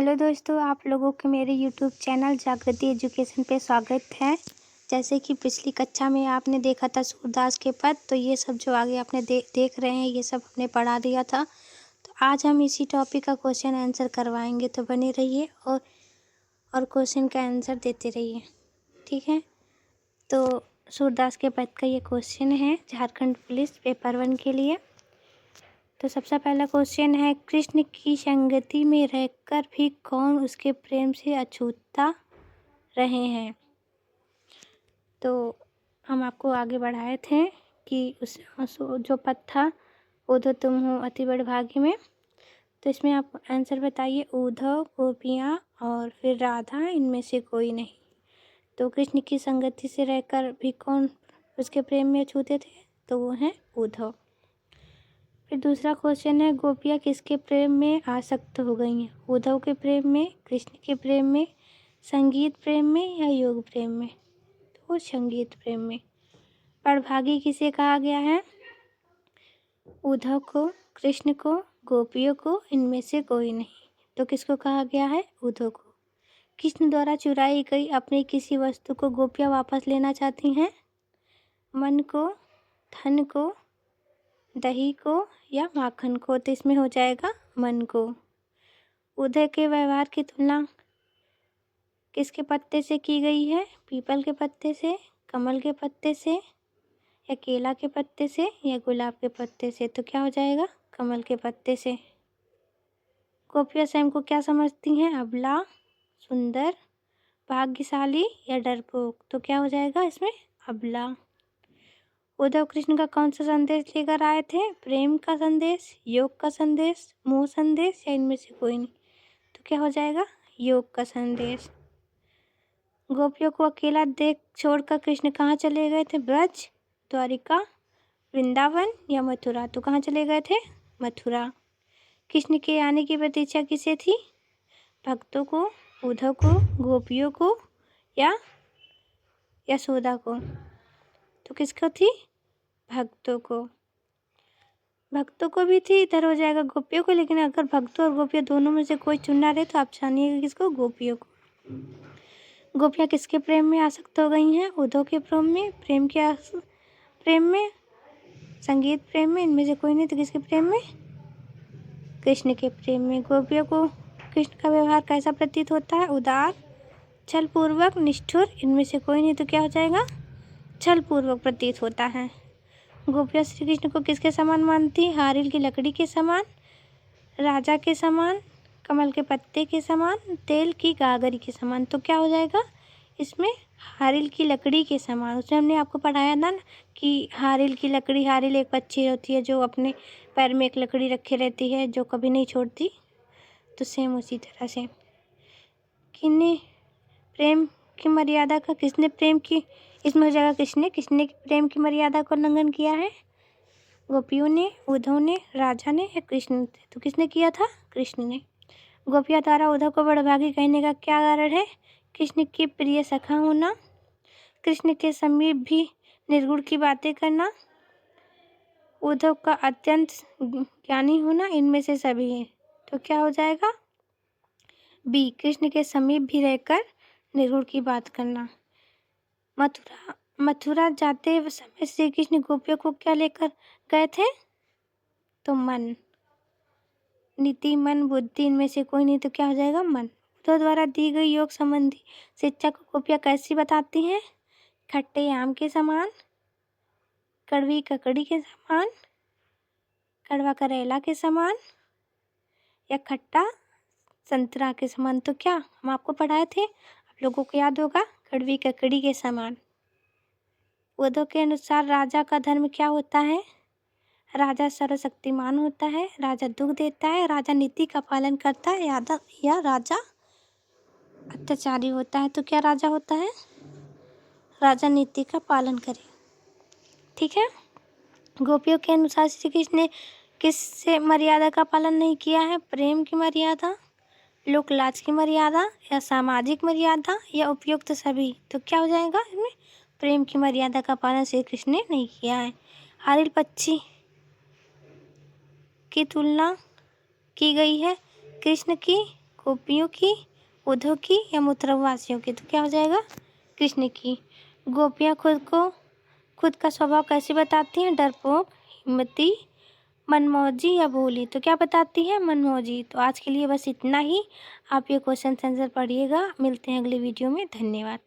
Hello दोस्तों, आप लोगों के मेरे यूट्यूब चैनल जागृति एजुकेशन पे स्वागत है। जैसे कि पिछली कक्षा में आपने देखा था सूरदास के पद, तो ये सब जो आगे आपने देख रहे हैं ये सब हमने पढ़ा दिया था। तो आज हम इसी टॉपिक का क्वेश्चन आंसर करवाएंगे, तो बने रहिए और क्वेश्चन का आंसर देते रहिए, ठीक है। तो सूरदास के पद का ये क्वेश्चन है झारखंड पुलिस पेपर 1 के लिए। तो सबसे पहला क्वेश्चन है, कृष्ण की संगति में रहकर भी कौन उसके प्रेम से अछूता रहे हैं। तो हम आपको आगे बढ़ाए थे कि उस जो पद था, उधो तुम हो अति बड़भागी में। तो इसमें आप आंसर बताइए, उद्धव, गोपियाँ और फिर राधा, इनमें से कोई नहीं। तो कृष्ण की संगति से रहकर भी कौन उसके प्रेम में अछूते थे, तो वो हैं उद्धव। फिर दूसरा क्वेश्चन है, गोपियाँ किसके प्रेम में आसक्त हो गई हैं, उद्धव के प्रेम में, कृष्ण के प्रेम में, संगीत प्रेम में या योग प्रेम में। तो संगीत प्रेम में। बड़भागी किसे कहा गया है, उद्धव को, कृष्ण को, गोपियों को, इनमें से कोई नहीं। तो किसको कहा गया है, उद्धव को। कृष्ण द्वारा चुराई गई अपनी किसी वस्तु को गोपियाँ वापस लेना चाहती हैं, मन को, धन को, दही को या माखन को। तो इसमें हो जाएगा मन को। उद्धव के व्यवहार की तुलना किसके पत्ते से की गई है, पीपल के पत्ते से, कमल के पत्ते से या केला के पत्ते से या गुलाब के पत्ते से। तो क्या हो जाएगा, कमल के पत्ते से। गोपियाँ स्वयं को क्या समझती हैं, अबला, सुंदर, भाग्यशाली या डरपोक। तो क्या हो जाएगा इसमें, अबला। उद्धव कृष्ण का कौन सा संदेश लेकर आए थे, प्रेम का संदेश, योग का संदेश, मोह संदेश या इनमें से कोई नहीं। तो क्या हो जाएगा, योग का संदेश। गोपियों को अकेला देख छोड़कर कृष्ण कहाँ चले गए थे, ब्रज, द्वारिका, वृंदावन या मथुरा। तो कहाँ चले गए थे, मथुरा। कृष्ण के आने की प्रतीक्षा किसे थी, भक्तों को, उद्धव को, गोपियों को या यशोदा को। तो किसको थी, भक्तों को। भक्तों को भी थी, इधर हो जाएगा गोपियों को, लेकिन अगर भक्तों और गोपियों दोनों में से कोई चुनना रहे तो आप जानिएगा किसको, गोपियों को। गोपियाँ किसके प्रेम में आसक्त हो गई हैं, उद्धव के प्रेम में, प्रेम में, संगीत प्रेम में, इनमें से कोई नहीं। तो किसके प्रेम में, कृष्ण के प्रेम में। गोपियों को कृष्ण का व्यवहार कैसा प्रतीत होता है, उदार, छल पूर्वक, निष्ठुर, इनमें से कोई नहीं। तो क्या हो जाएगा, छल पूर्वक प्रतीत होता है। गोपियाँ श्री कृष्ण को किसके समान मानती, हारिल की लकड़ी के समान, राजा के समान, कमल के पत्ते के समान, तेल की गागरी के समान। तो क्या हो जाएगा इसमें, हारिल की लकड़ी के समान। उसमें हमने आपको पढ़ाया था ना कि हारिल की लकड़ी, हारिल एक पक्षी होती है जो अपने पैर में एक लकड़ी रखे रहती है जो कभी नहीं छोड़ती। तो सेम उसी तरह से किन्ने प्रेम की मर्यादा का, किसने प्रेम की, इसमें हो जाएगा किसने प्रेम की मर्यादा को उल्लंघन किया है, गोपियों ने, उद्धव ने, राजा ने या कृष्ण ने। तो किसने किया था, कृष्ण ने। गोपिया द्वारा उद्धव को बड़भागी कहने का क्या कारण है, कृष्ण की प्रिय सखा होना, कृष्ण के समीप भी निर्गुण की बातें करना, उद्धव का अत्यंत ज्ञानी होना, इनमें से सभी है। तो क्या हो जाएगा, बी, कृष्ण के समीप भी रहकर निर्गुण की बात करना। मथुरा जाते समय श्री कृष्ण गोपियों को क्या लेकर गए थे, तो मन, नीति, मन, बुद्धि, इनमें से कोई नहीं। तो क्या हो जाएगा, मन। उद्धव द्वारा दी गई योग संबंधी शिक्षा को गोपियाँ कैसी बताती हैं, खट्टे आम के समान, कड़वी ककड़ी के समान, कड़वा करेला के समान या खट्टा संतरा के समान। तो क्या हम आपको पढ़ाए थे, आप लोगों को याद होगा, कड़वी ककड़ी के समान। उद्धव के अनुसार राजा का धर्म क्या होता है, राजा सर्वशक्तिमान होता है, राजा दुख देता है, राजा नीति का पालन करता है, या राजा अत्याचारी होता है। तो क्या राजा होता है, राजा नीति का पालन करे, ठीक है। गोपियों के अनुसार श्री कृष्ण ने किससे मर्यादा का पालन नहीं किया है, प्रेम की मर्यादा, लोक लाज की मर्यादा या सामाजिक मर्यादा या उपयुक्त सभी। तो क्या हो जाएगा इसमें, प्रेम की मर्यादा का पालन श्री कृष्ण ने नहीं किया है। हारिल पक्षी की तुलना की गई है कृष्ण की गोपियों की, उद्धव की या मथुरावासियों की? तो क्या हो जाएगा? कृष्ण की। गोपियाँ खुद का स्वभाव कैसे बताती हैं? डरपोक, हिम्मती, मनमौजी या भोली? तो क्या बताती हैं? मनमौजी। तो आज के लिए बस इतना ही। आप ये क्वेश्चन आंसर पढ़िएगा। मिलते हैं अगले वीडियो में। धन्यवाद।